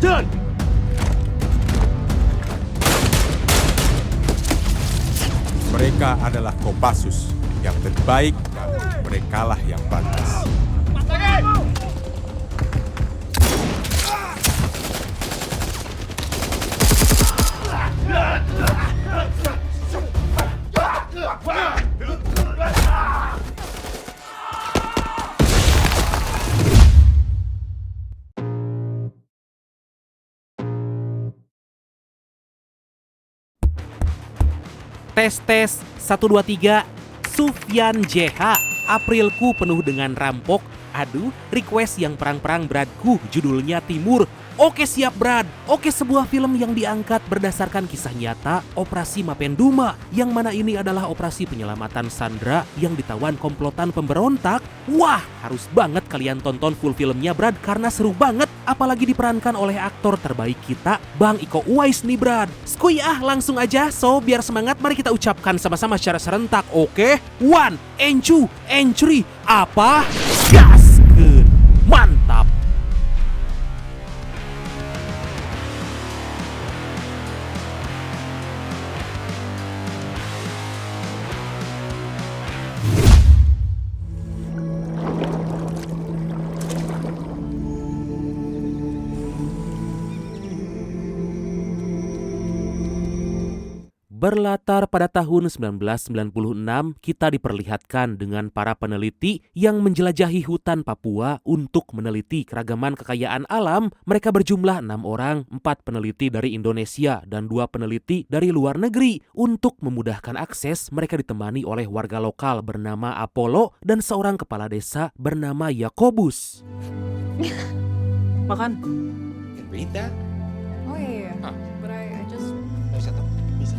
done! Mereka adalah Kopassus yang terbaik dan merekalah yang pantas. Tes 1 2 3. Sufyan JH. Aprilku penuh dengan rampok. Aduh, request yang perang-perang Bradku, judulnya Timur. Oke siap Brad. Oke, sebuah film yang diangkat berdasarkan kisah nyata Operasi Mapenduma, yang mana ini adalah operasi penyelamatan Sandra yang ditawan komplotan pemberontak. Wah, harus banget kalian tonton full filmnya Brad, karena seru banget. Apalagi diperankan oleh aktor terbaik kita, Bang Iko Uwais nih Brad. Skuy langsung aja. So, biar semangat mari kita ucapkan sama-sama secara serentak. Oke, 1, and 2, and 3. Apa? Gaskeun. Mantap. Berlatar pada tahun 1996, kita diperlihatkan dengan para peneliti yang menjelajahi hutan Papua untuk meneliti keragaman kekayaan alam. Mereka berjumlah 6 orang, 4 peneliti dari Indonesia dan 2 peneliti dari luar negeri. Untuk memudahkan akses, mereka ditemani oleh warga lokal bernama Apollo dan seorang kepala desa bernama Yakobus. Makan. Can read that? Oh iya. Hah? But I just... Bisa tuh. Bisa.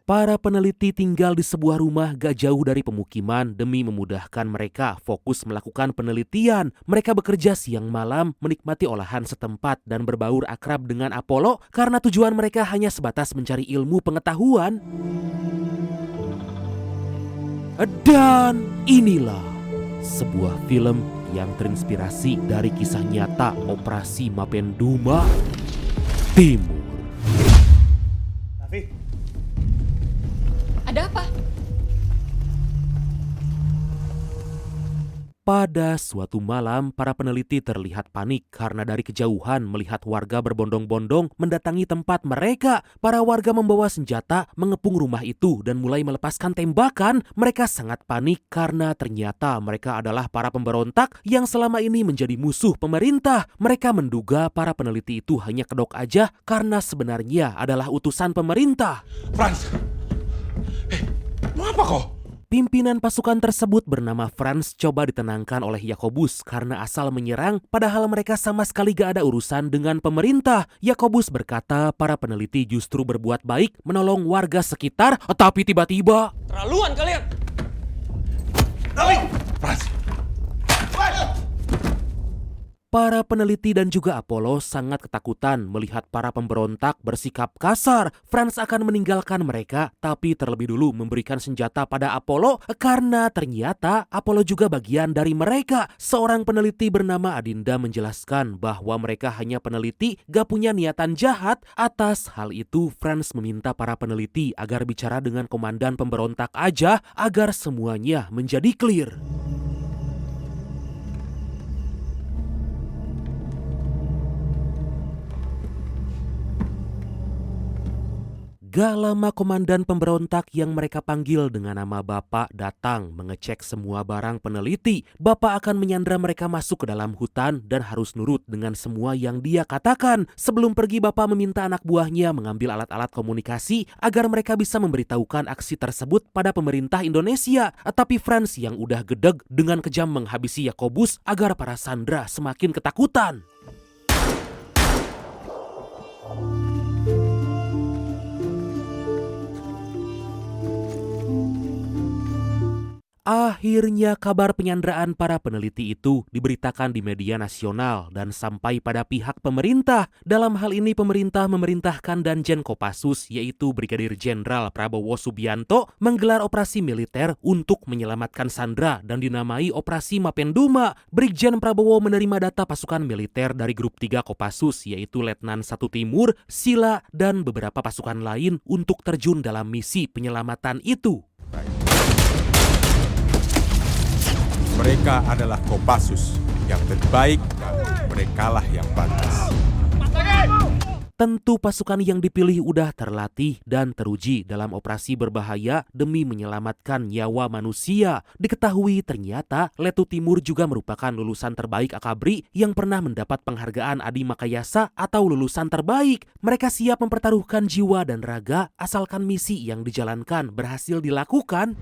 Para peneliti tinggal di sebuah rumah gak jauh dari pemukiman demi memudahkan mereka fokus melakukan penelitian. Mereka bekerja siang malam, menikmati olahan setempat dan berbaur akrab dengan Apollo karena tujuan mereka hanya sebatas mencari ilmu pengetahuan. Dan inilah sebuah film yang terinspirasi dari kisah nyata Operasi Mapenduma Timur. Ada apa? Pada suatu malam, para peneliti terlihat panik karena dari kejauhan melihat warga berbondong-bondong mendatangi tempat mereka. Para warga membawa senjata, mengepung rumah itu dan mulai melepaskan tembakan. Mereka sangat panik karena ternyata mereka adalah para pemberontak yang selama ini menjadi musuh pemerintah. Mereka menduga para peneliti itu hanya kedok aja karena sebenarnya adalah utusan pemerintah. Franz! Mau apa kau? Pimpinan pasukan tersebut bernama Franz coba ditenangkan oleh Yakobus karena asal menyerang padahal mereka sama sekali gak ada urusan dengan pemerintah. Yakobus berkata para peneliti justru berbuat baik menolong warga sekitar, tapi tiba-tiba Terlaluan kalian! Franz! para peneliti dan juga Apollo sangat ketakutan melihat para pemberontak bersikap kasar. Franz akan meninggalkan mereka, tapi terlebih dulu memberikan senjata pada Apollo karena ternyata Apollo juga bagian dari mereka. Seorang peneliti bernama Adinda menjelaskan bahwa mereka hanya peneliti, gak punya niatan jahat. Atas hal itu, Franz meminta para peneliti agar bicara dengan komandan pemberontak aja agar semuanya menjadi clear. Gak lama komandan pemberontak yang mereka panggil dengan nama Bapak datang mengecek semua barang peneliti. Bapak akan menyandra mereka masuk ke dalam hutan dan harus nurut dengan semua yang dia katakan. Sebelum pergi, Bapak meminta anak buahnya mengambil alat-alat komunikasi agar mereka bisa memberitahukan aksi tersebut pada pemerintah Indonesia. Tapi Franz yang udah gedeg dengan kejam menghabisi Yakobus agar para sandera semakin ketakutan. Akhirnya kabar penyanderaan para peneliti itu diberitakan di media nasional dan sampai pada pihak pemerintah. Dalam hal ini pemerintah memerintahkan Danjen Kopassus yaitu Brigadir Jenderal Prabowo Subianto menggelar operasi militer untuk menyelamatkan Sandra dan dinamai Operasi Mapenduma. Brigjen Prabowo menerima data pasukan militer dari grup 3 Kopassus yaitu Letnan 1 Timur, Sila, dan beberapa pasukan lain untuk terjun dalam misi penyelamatan itu. Mereka adalah Kopassus yang terbaik, merekalah yang pantas. Tentu pasukan yang dipilih udah terlatih dan teruji dalam operasi berbahaya demi menyelamatkan nyawa manusia. Diketahui ternyata Letu Timur juga merupakan lulusan terbaik Akabri yang pernah mendapat penghargaan Adi Makayasa atau lulusan terbaik. Mereka siap mempertaruhkan jiwa dan raga asalkan misi yang dijalankan berhasil dilakukan.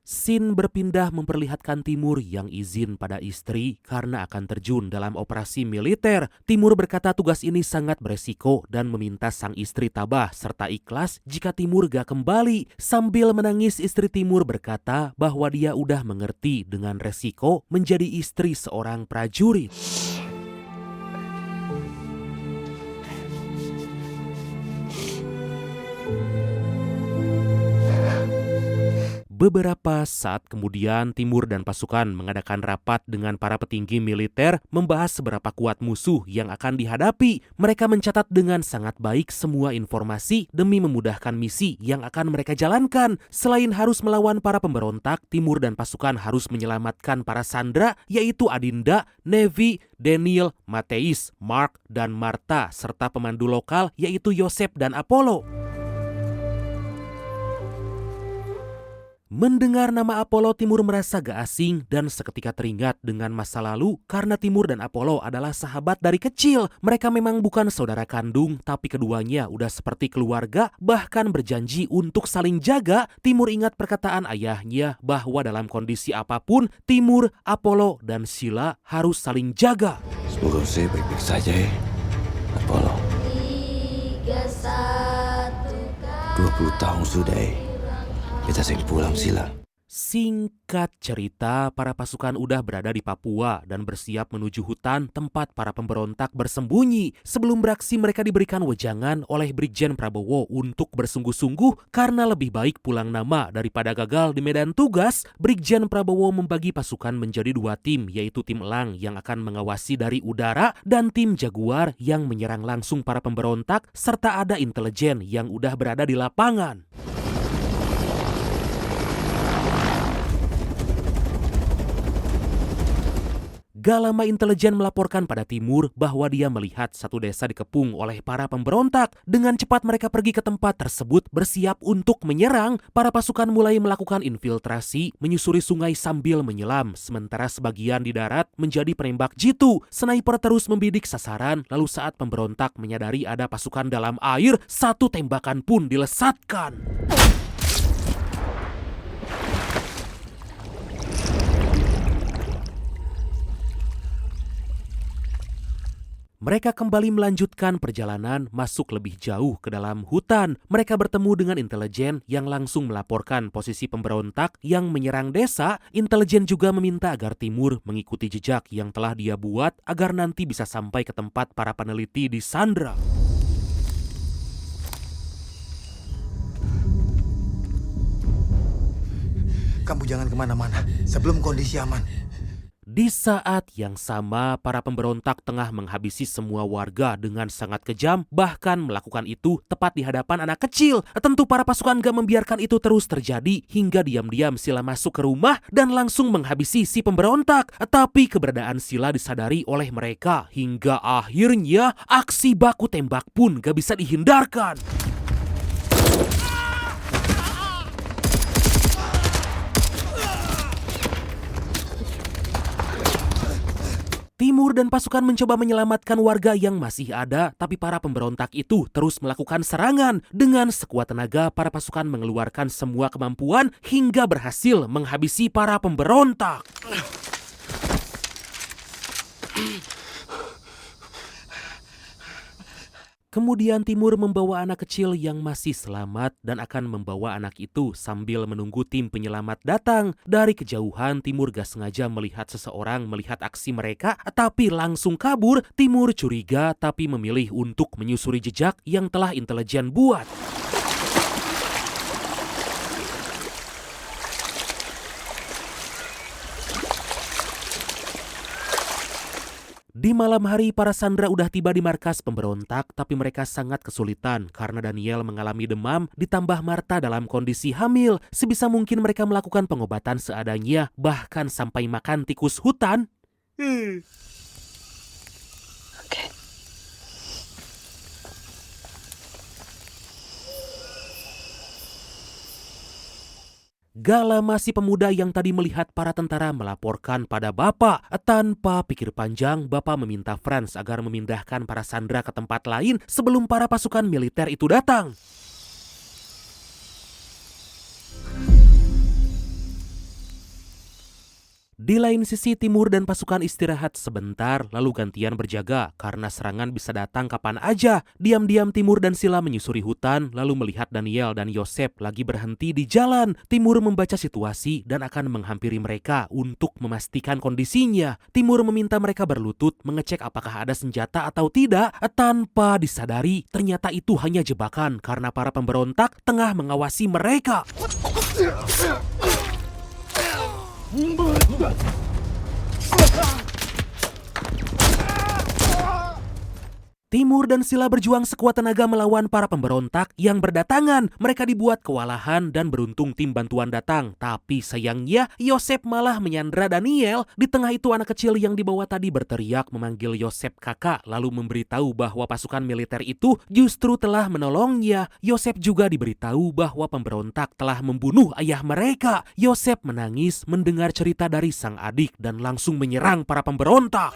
Scene berpindah memperlihatkan Timur yang izin pada istri karena akan terjun dalam operasi militer. Timur berkata tugas ini sangat beresiko dan meminta sang istri tabah serta ikhlas jika Timur gak kembali. Sambil menangis istri Timur berkata bahwa dia udah mengerti dengan resiko menjadi istri seorang prajurit. Beberapa saat kemudian Timur dan pasukan mengadakan rapat dengan para petinggi militer membahas seberapa kuat musuh yang akan dihadapi. Mereka mencatat dengan sangat baik semua informasi demi memudahkan misi yang akan mereka jalankan. Selain harus melawan para pemberontak, Timur dan pasukan harus menyelamatkan para sandera yaitu Adinda, Nevi, Daniel, Mateis, Mark, dan Marta serta pemandu lokal yaitu Yosep dan Apollo. Mendengar nama Apollo, Timur merasa gak asing dan seketika teringat dengan masa lalu karena Timur dan Apollo adalah sahabat dari kecil. Mereka memang bukan saudara kandung, tapi keduanya udah seperti keluarga, bahkan berjanji untuk saling jaga. Timur ingat perkataan ayahnya bahwa dalam kondisi apapun, Timur, Apollo, dan Sila harus saling jaga. Semoga saya baik-baik saja ya, Apollo. 20 tahun sudah kita sering pulang Sila. Singkat cerita, para pasukan udah berada di Papua dan bersiap menuju hutan tempat para pemberontak bersembunyi. Sebelum beraksi mereka diberikan wejangan oleh Brigjen Prabowo untuk bersungguh-sungguh karena lebih baik pulang nama daripada gagal di medan tugas. Brigjen Prabowo membagi pasukan menjadi 2 tim yaitu tim Elang yang akan mengawasi dari udara dan tim Jaguar yang menyerang langsung para pemberontak serta ada intelijen yang udah berada di lapangan. Gak lama intelijen melaporkan pada Timur bahwa dia melihat satu desa dikepung oleh para pemberontak. Dengan cepat mereka pergi ke tempat tersebut bersiap untuk menyerang. Para pasukan mulai melakukan infiltrasi, menyusuri sungai sambil menyelam. Sementara sebagian di darat menjadi penembak jitu. Sniper terus membidik sasaran, lalu saat pemberontak menyadari ada pasukan dalam air, satu tembakan pun dilesatkan. Mereka kembali melanjutkan perjalanan masuk lebih jauh ke dalam hutan. Mereka bertemu dengan intelijen yang langsung melaporkan posisi pemberontak yang menyerang desa. Intelijen juga meminta agar Timur mengikuti jejak yang telah dia buat agar nanti bisa sampai ke tempat para peneliti di Sandra. Kamu jangan kemana-mana sebelum kondisi aman. Di saat yang sama, para pemberontak tengah menghabisi semua warga dengan sangat kejam, bahkan melakukan itu tepat di hadapan anak kecil. Tentu para pasukan gak membiarkan itu terus terjadi, hingga diam-diam Sila masuk ke rumah dan langsung menghabisi si pemberontak. Tapi keberadaan Sila disadari oleh mereka, hingga akhirnya aksi baku tembak pun gak bisa dihindarkan. Timur dan pasukan mencoba menyelamatkan warga yang masih ada, tapi para pemberontak itu terus melakukan serangan. Dengan sekuat tenaga, para pasukan mengeluarkan semua kemampuan hingga berhasil menghabisi para pemberontak. Kemudian Timur membawa anak kecil yang masih selamat dan akan membawa anak itu sambil menunggu tim penyelamat datang. Dari kejauhan Timur gak sengaja melihat seseorang melihat aksi mereka tapi langsung kabur. Timur curiga tapi memilih untuk menyusuri jejak yang telah intelijen buat. Di malam hari, para sandera udah tiba di markas pemberontak, tapi mereka sangat kesulitan karena Daniel mengalami demam, ditambah Martha dalam kondisi hamil. Sebisa mungkin mereka melakukan pengobatan seadanya, bahkan sampai makan tikus hutan. Gak lama si pemuda yang tadi melihat para tentara melaporkan pada Bapak. Tanpa pikir panjang, Bapak meminta Franz agar memindahkan para sandera ke tempat lain sebelum para pasukan militer itu datang. Di lain sisi, Timur dan pasukan istirahat sebentar lalu gantian berjaga karena serangan bisa datang kapan aja. Diam-diam Timur dan Sila menyusuri hutan lalu melihat Daniel dan Yosef lagi berhenti di jalan. Timur membaca situasi dan akan menghampiri mereka untuk memastikan kondisinya. Timur meminta mereka berlutut mengecek apakah ada senjata atau tidak. Tanpa disadari, ternyata itu hanya jebakan karena para pemberontak tengah mengawasi mereka. Timur dan Sila berjuang sekuat tenaga melawan para pemberontak yang berdatangan. Mereka dibuat kewalahan dan beruntung tim bantuan datang. Tapi sayangnya Yosef malah menyandra Daniel. Di tengah itu anak kecil yang dibawa tadi berteriak memanggil Yosef kakak lalu memberitahu bahwa pasukan militer itu justru telah menolongnya. Yosef juga diberitahu bahwa pemberontak telah membunuh ayah mereka. Yosef menangis mendengar cerita dari sang adik dan langsung menyerang para pemberontak.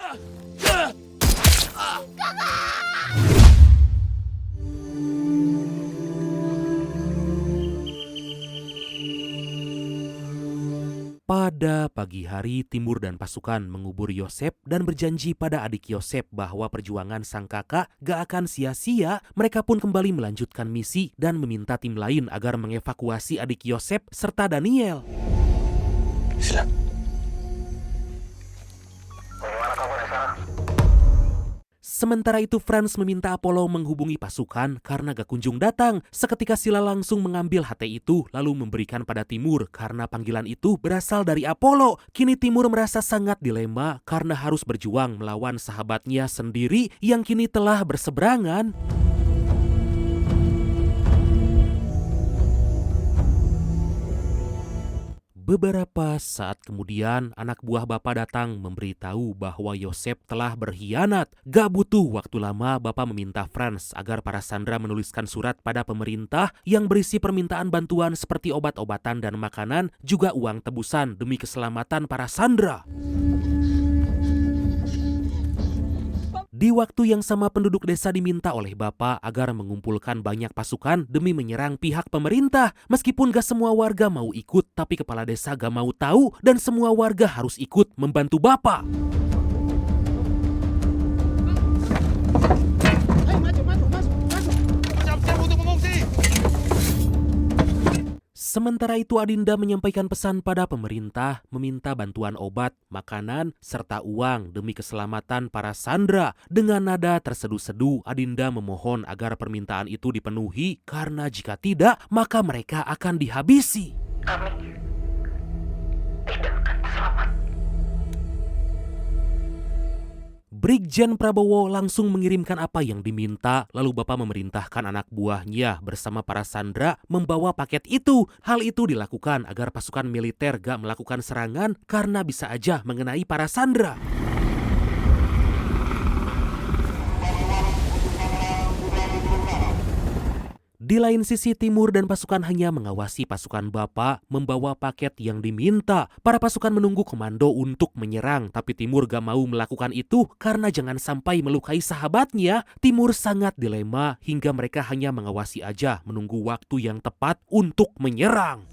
Pada pagi hari, Timur dan pasukan mengubur Yosef dan berjanji pada adik Yosef bahwa perjuangan sang kakak gak akan sia-sia. Mereka pun kembali melanjutkan misi dan meminta tim lain agar mengevakuasi adik Yosef serta Daniel. Sila. Sementara itu Franz meminta Apollo menghubungi pasukan karena gak kunjung datang. Seketika Sila langsung mengambil HT itu lalu memberikan pada Timur karena panggilan itu berasal dari Apollo. Kini Timur merasa sangat dilema karena harus berjuang melawan sahabatnya sendiri yang kini telah berseberangan. Beberapa saat kemudian, anak buah Bapak datang memberitahu bahwa Yosef telah berkhianat. Gak butuh waktu lama, Bapak meminta Franz agar para sandera menuliskan surat pada pemerintah yang berisi permintaan bantuan seperti obat-obatan dan makanan, juga uang tebusan demi keselamatan para sandera. Di waktu yang sama penduduk desa diminta oleh Bapak agar mengumpulkan banyak pasukan demi menyerang pihak pemerintah. Meskipun gak semua warga mau ikut, tapi kepala desa gak mau tahu dan semua warga harus ikut membantu Bapak. Sementara itu Adinda menyampaikan pesan pada pemerintah, meminta bantuan obat, makanan, serta uang demi keselamatan para sandera. Dengan nada terseduh-seduh, Adinda memohon agar permintaan itu dipenuhi karena jika tidak, maka mereka akan dihabisi. Kami tidak akan selamat. Brigjen Prabowo langsung mengirimkan apa yang diminta, lalu Bapak memerintahkan anak buahnya bersama para sandera membawa paket itu. Hal itu dilakukan agar pasukan militer gak melakukan serangan karena bisa aja mengenai para sandera. Di lain sisi Timur dan pasukan hanya mengawasi pasukan Bapak membawa paket yang diminta. Para pasukan menunggu komando untuk menyerang, tapi Timur gak mau melakukan itu karena jangan sampai melukai sahabatnya. Timur sangat dilema hingga mereka hanya mengawasi aja menunggu waktu yang tepat untuk menyerang.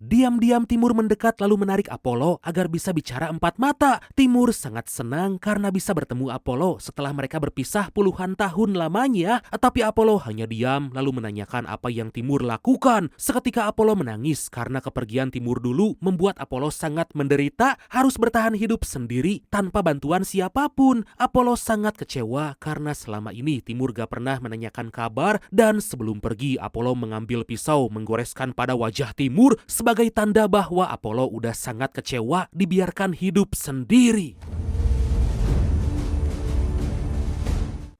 Diam-diam Timur mendekat lalu menarik Apollo agar bisa bicara empat mata. Timur sangat senang karena bisa bertemu Apollo setelah mereka berpisah puluhan tahun lamanya. Tapi Apollo hanya diam lalu menanyakan apa yang Timur lakukan. Seketika Apollo menangis karena kepergian Timur dulu membuat Apollo sangat menderita, harus bertahan hidup sendiri tanpa bantuan siapapun. Apollo sangat kecewa karena selama ini Timur gak pernah menanyakan kabar, dan sebelum pergi Apollo mengambil pisau menggoreskan pada wajah Timur sebagai tanda bahwa Apollo udah sangat kecewa dibiarkan hidup sendiri.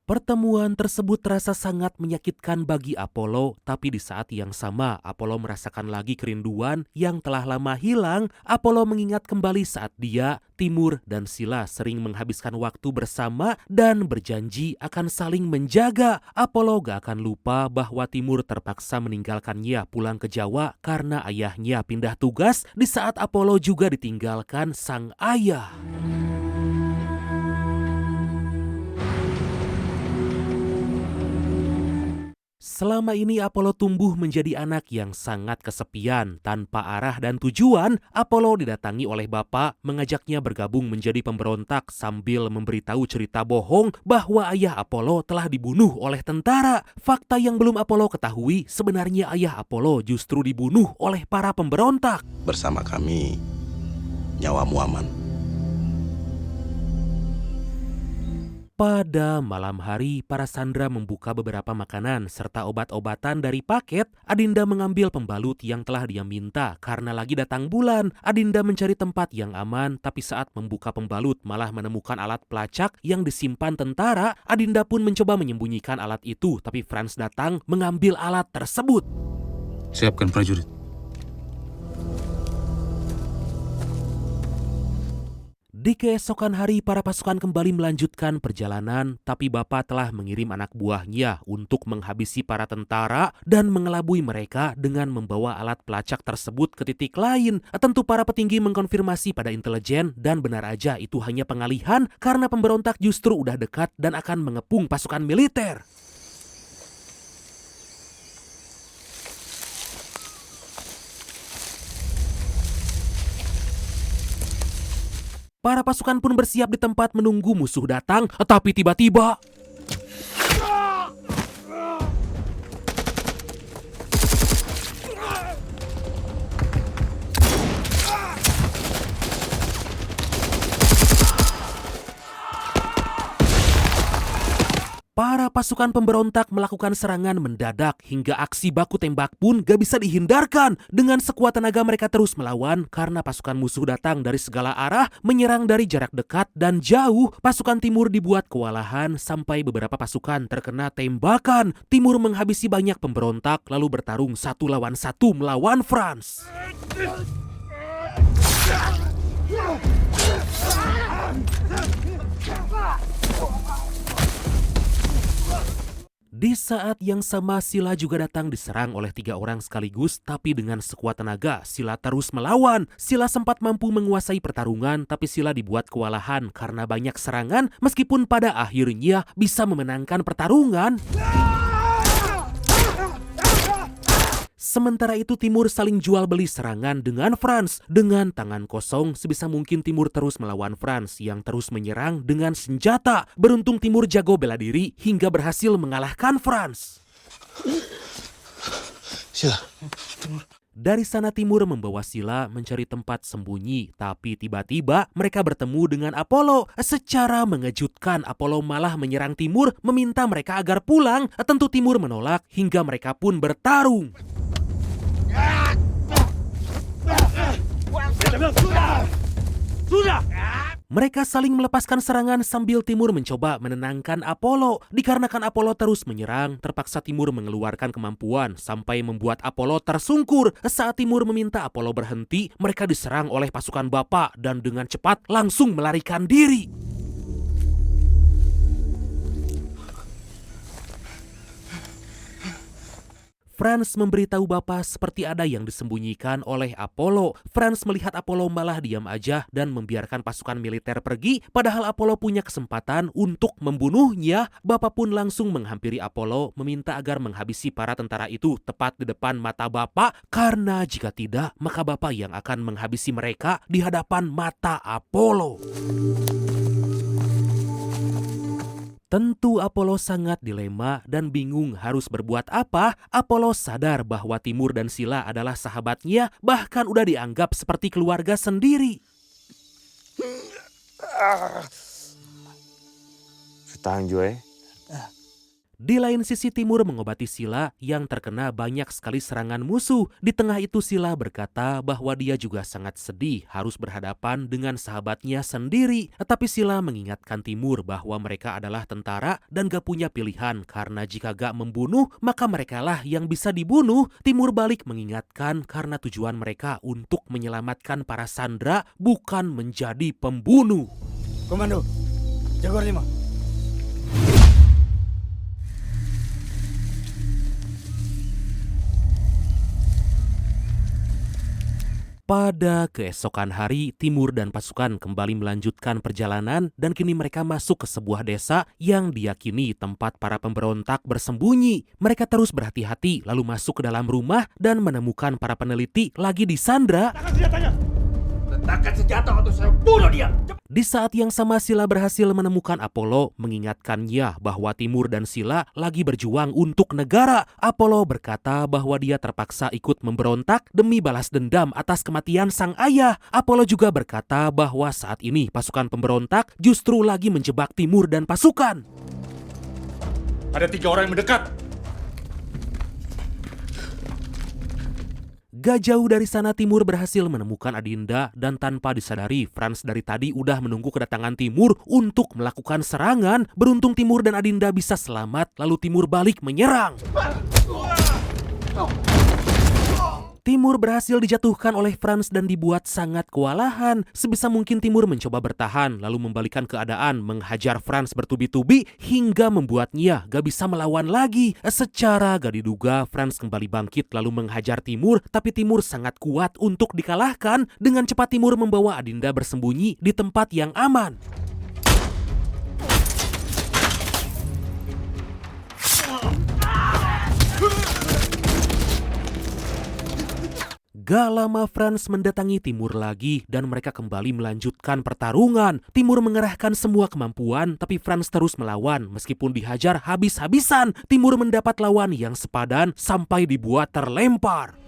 Pertemuan tersebut terasa sangat menyakitkan bagi Apollo, tapi di saat yang sama Apollo merasakan lagi kerinduan yang telah lama hilang. Apollo mengingat kembali saat dia, Timur, dan Sila sering menghabiskan waktu bersama dan berjanji akan saling menjaga. Apollo gak akan lupa bahwa Timur terpaksa meninggalkannya pulang ke Jawa karena ayahnya pindah tugas di saat Apollo juga ditinggalkan sang ayah. Selama ini Apollo tumbuh menjadi anak yang sangat kesepian, tanpa arah dan tujuan. Apollo didatangi oleh bapak, mengajaknya bergabung menjadi pemberontak sambil memberitahu cerita bohong bahwa ayah Apollo telah dibunuh oleh tentara. Fakta yang belum Apollo ketahui, sebenarnya ayah Apollo justru dibunuh oleh para pemberontak. Bersama kami, nyawamu aman. Pada malam hari, para sandera membuka beberapa makanan serta obat-obatan dari paket. Adinda mengambil pembalut yang telah dia minta karena lagi datang bulan. Adinda mencari tempat yang aman, tapi saat membuka pembalut malah menemukan alat pelacak yang disimpan tentara. Adinda pun mencoba menyembunyikan alat itu, tapi Franz datang mengambil alat tersebut. Siapkan prajurit. Di keesokan hari, para pasukan kembali melanjutkan perjalanan, tapi bapak telah mengirim anak buahnya untuk menghabisi para tentara dan mengelabui mereka dengan membawa alat pelacak tersebut ke titik lain. Tentu para petinggi mengkonfirmasi pada intelijen dan benar aja itu hanya pengalihan karena pemberontak justru udah dekat dan akan mengepung pasukan militer. Para pasukan pun bersiap di tempat menunggu musuh datang, tapi tiba-tiba para pasukan pemberontak melakukan serangan mendadak hingga aksi baku tembak pun gak bisa dihindarkan. Dengan sekuat tenaga mereka terus melawan karena pasukan musuh datang dari segala arah, menyerang dari jarak dekat dan jauh. Pasukan Timur dibuat kewalahan sampai beberapa pasukan terkena tembakan. Timur menghabisi banyak pemberontak lalu bertarung 1 lawan 1 melawan Franz. Di saat yang sama Sila juga datang diserang oleh 3 orang sekaligus, tapi dengan sekuat tenaga Sila terus melawan. Sila sempat mampu menguasai pertarungan, tapi Sila dibuat kewalahan karena banyak serangan meskipun pada akhirnya bisa memenangkan pertarungan. Sementara itu Timur saling jual beli serangan dengan Franz. Dengan tangan kosong sebisa mungkin Timur terus melawan Franz yang terus menyerang dengan senjata. Beruntung Timur jago bela diri hingga berhasil mengalahkan Franz. Sila. Dari sana Timur membawa Sila mencari tempat sembunyi, tapi tiba-tiba mereka bertemu dengan Apollo. Secara mengejutkan Apollo malah menyerang Timur, meminta mereka agar pulang. Tentu Timur menolak hingga mereka pun bertarung. Mereka saling melepaskan serangan sambil Timur mencoba menenangkan Apollo. Dikarenakan Apollo terus menyerang, terpaksa Timur mengeluarkan kemampuan sampai membuat Apollo tersungkur. Saat Timur meminta Apollo berhenti, mereka diserang oleh pasukan bapak dan dengan cepat langsung melarikan diri. Franz memberitahu Bapa seperti ada yang disembunyikan oleh Apollo. Franz melihat Apollo malah diam aja dan membiarkan pasukan militer pergi, padahal Apollo punya kesempatan untuk membunuhnya. Bapa pun langsung menghampiri Apollo meminta agar menghabisi para tentara itu tepat di depan mata Bapa, karena jika tidak maka Bapa yang akan menghabisi mereka di hadapan mata Apollo. Tentu Apollo sangat dilema dan bingung harus berbuat apa. Apollo sadar bahwa Timur dan Sila adalah sahabatnya, bahkan udah dianggap seperti keluarga sendiri. Tahan Joy. Di lain sisi Timur mengobati Sila yang terkena banyak sekali serangan musuh. Di tengah itu Sila berkata bahwa dia juga sangat sedih harus berhadapan dengan sahabatnya sendiri. Tetapi Sila mengingatkan Timur bahwa mereka adalah tentara dan gak punya pilihan, karena jika gak membunuh maka merekalah yang bisa dibunuh. Timur balik mengingatkan karena tujuan mereka untuk menyelamatkan para sandera, bukan menjadi pembunuh. Komando, Jaguar 5. Pada keesokan hari, Timur dan pasukan kembali melanjutkan perjalanan dan kini mereka masuk ke sebuah desa yang diyakini tempat para pemberontak bersembunyi. Mereka terus berhati-hati lalu masuk ke dalam rumah dan menemukan para peneliti lagi disandra. Letakkan senjata atau saya bunuh dia. Di saat yang sama Sila berhasil menemukan Apollo, mengingatkannya bahwa Timur dan Sila lagi berjuang untuk negara. Apollo berkata bahwa dia terpaksa ikut memberontak demi balas dendam atas kematian sang ayah. Apollo juga berkata bahwa saat ini pasukan pemberontak justru lagi menjebak Timur dan pasukan. Ada 3 orang yang mendekat. Gak jauh dari sana Timur berhasil menemukan Adinda dan tanpa disadari Franz dari tadi udah menunggu kedatangan Timur untuk melakukan serangan. Beruntung Timur dan Adinda bisa selamat lalu Timur balik menyerang. Timur berhasil dijatuhkan oleh Franz dan dibuat sangat kewalahan. Sebisa mungkin Timur mencoba bertahan lalu membalikan keadaan, menghajar Franz bertubi-tubi hingga membuatnya gak bisa melawan lagi. Secara gak diduga Franz kembali bangkit lalu menghajar Timur, tapi Timur sangat kuat untuk dikalahkan. Dengan cepat Timur membawa Adinda bersembunyi di tempat yang aman. Gak lama Franz mendatangi Timur lagi dan mereka kembali melanjutkan pertarungan. Timur mengerahkan semua kemampuan tapi Franz terus melawan meskipun dihajar habis-habisan. Timur mendapat lawan yang sepadan sampai dibuat terlempar.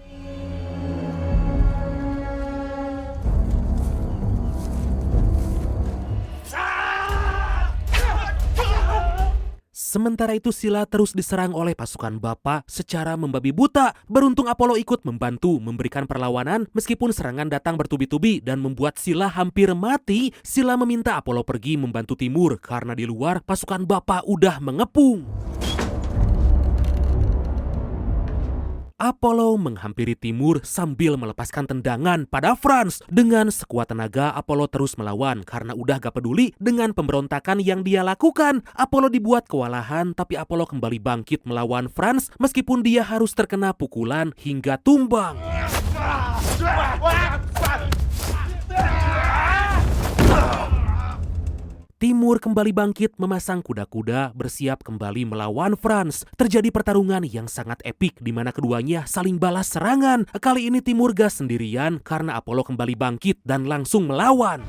Sementara itu Sila terus diserang oleh pasukan Bapa secara membabi buta. Beruntung Apollo ikut membantu memberikan perlawanan meskipun serangan datang bertubi-tubi dan membuat Sila hampir mati. Sila meminta Apollo pergi membantu Timur karena di luar pasukan Bapa udah mengepung. Apollo menghampiri Timur sambil melepaskan tendangan pada Franz. Dengan sekuat tenaga Apollo terus melawan karena udah gak peduli dengan pemberontakan yang dia lakukan. Apollo dibuat kewalahan tapi Apollo kembali bangkit melawan Franz meskipun dia harus terkena pukulan hingga tumbang. Timur kembali bangkit memasang kuda-kuda bersiap kembali melawan Franz. Terjadi pertarungan yang sangat epik di mana keduanya saling balas serangan. Kali ini Timur gak sendirian karena Apollo kembali bangkit dan langsung melawan.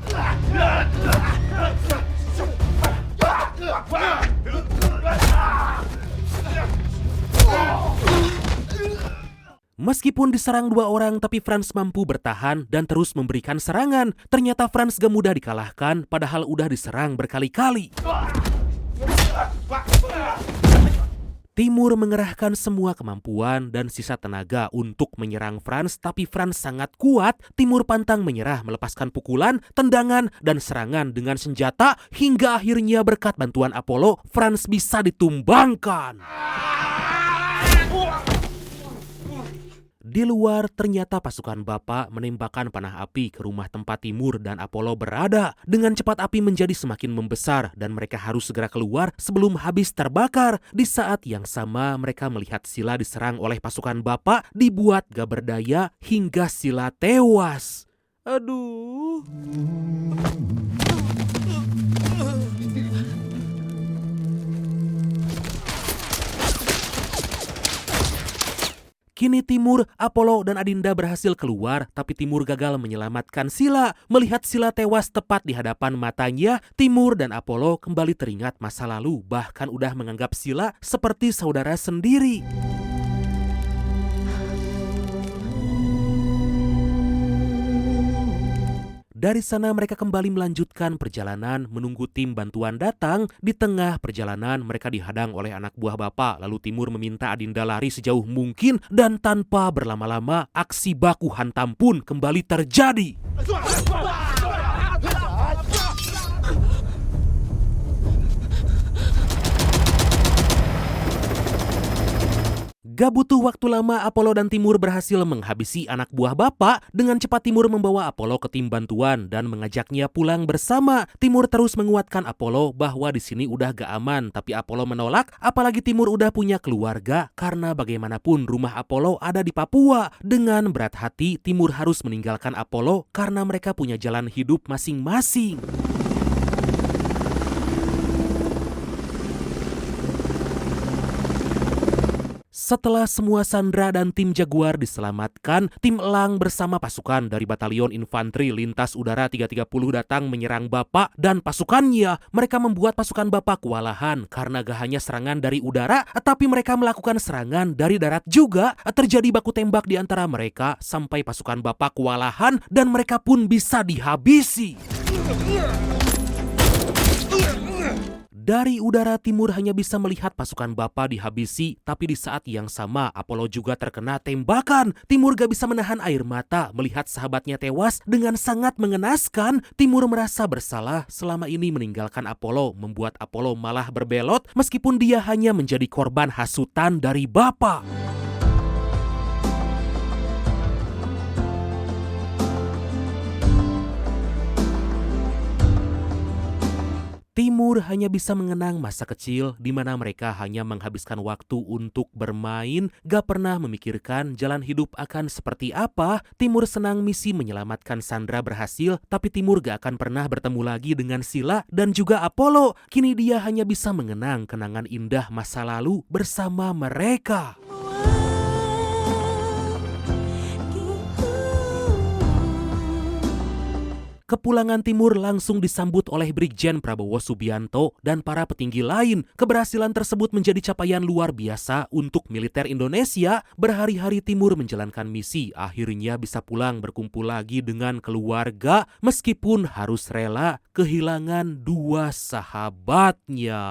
Meskipun diserang 2 orang, tapi Franz mampu bertahan dan terus memberikan serangan. Ternyata Franz gak mudah dikalahkan, padahal udah diserang berkali-kali. Timur mengerahkan semua kemampuan dan sisa tenaga untuk menyerang Franz, tapi Franz sangat kuat. Timur pantang menyerah melepaskan pukulan, tendangan, dan serangan dengan senjata, hingga akhirnya berkat bantuan Apollo, Franz bisa ditumbangkan. Di luar ternyata pasukan Bapak menembakkan panah api ke rumah tempat Timur dan Apollo berada. Dengan cepat api menjadi semakin membesar dan mereka harus segera keluar sebelum habis terbakar. Di saat yang sama mereka melihat Sila diserang oleh pasukan Bapak, dibuat gak berdaya hingga Sila tewas. Aduh. Kini Timur, Apollo, dan Adinda berhasil keluar, tapi Timur gagal menyelamatkan Sila. Melihat Sila tewas tepat di hadapan matanya, Timur dan Apollo kembali teringat masa lalu, bahkan udah menganggap Sila seperti saudara sendiri. Dari sana mereka kembali melanjutkan perjalanan menunggu tim bantuan datang. Di tengah perjalanan mereka dihadang oleh anak buah Bapak. Lalu Timur meminta Adinda lari sejauh mungkin dan tanpa berlama-lama aksi baku hantam pun kembali terjadi. Gak butuh waktu lama, Apollo dan Timur berhasil menghabisi anak buah Bapak. Dengan cepat Timur membawa Apollo ke tim bantuan dan mengajaknya pulang bersama. Timur terus menguatkan Apollo bahwa di sini udah gak aman, tapi Apollo menolak. Apalagi Timur udah punya keluarga, karena bagaimanapun rumah Apollo ada di Papua. Dengan berat hati, Timur harus meninggalkan Apollo karena mereka punya jalan hidup masing-masing. Setelah semua sandera dan tim Jaguar diselamatkan, tim Elang bersama pasukan dari Batalion Infanteri Lintas Udara 330 datang menyerang Bapak dan pasukannya. Mereka membuat pasukan Bapak kewalahan karena gak hanya serangan dari udara, tapi mereka melakukan serangan dari darat juga. Terjadi baku tembak di antara mereka sampai pasukan Bapak kewalahan dan mereka pun bisa dihabisi. Dari udara Timur hanya bisa melihat pasukan Bapak dihabisi, tapi di saat yang sama Apollo juga terkena tembakan. Timur gak bisa menahan air mata melihat sahabatnya tewas dengan sangat mengenaskan. Timur merasa bersalah selama ini meninggalkan Apollo, membuat Apollo malah berbelot meskipun dia hanya menjadi korban hasutan dari Bapak. Timur hanya bisa mengenang masa kecil di mana mereka hanya menghabiskan waktu untuk bermain, gak pernah memikirkan jalan hidup akan seperti apa. Timur senang misi menyelamatkan Sandra berhasil, tapi Timur gak akan pernah bertemu lagi dengan Sila dan juga Apollo. Kini dia hanya bisa mengenang kenangan indah masa lalu bersama mereka. Kepulangan Timur langsung disambut oleh Brigjen Prabowo Subianto dan para petinggi lain. Keberhasilan tersebut menjadi capaian luar biasa untuk militer Indonesia. Berhari-hari Timur menjalankan misi, akhirnya bisa pulang berkumpul lagi dengan keluarga meskipun harus rela kehilangan dua sahabatnya.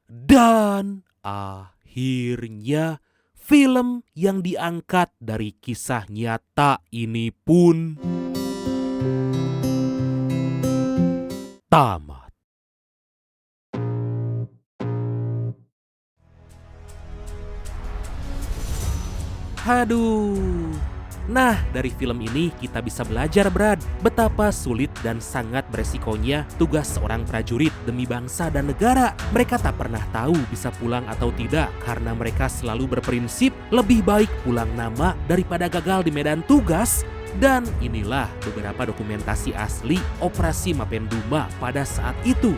Dan akhirnya film yang diangkat dari kisah nyata ini pun tamat. Aduh. Nah, dari film ini kita bisa belajar, Brad, betapa sulit dan sangat beresikonya tugas seorang prajurit demi bangsa dan negara. Mereka tak pernah tahu bisa pulang atau tidak karena mereka selalu berprinsip lebih baik pulang nama daripada gagal di medan tugas. Dan inilah beberapa dokumentasi asli Operasi Mapenduma pada saat itu.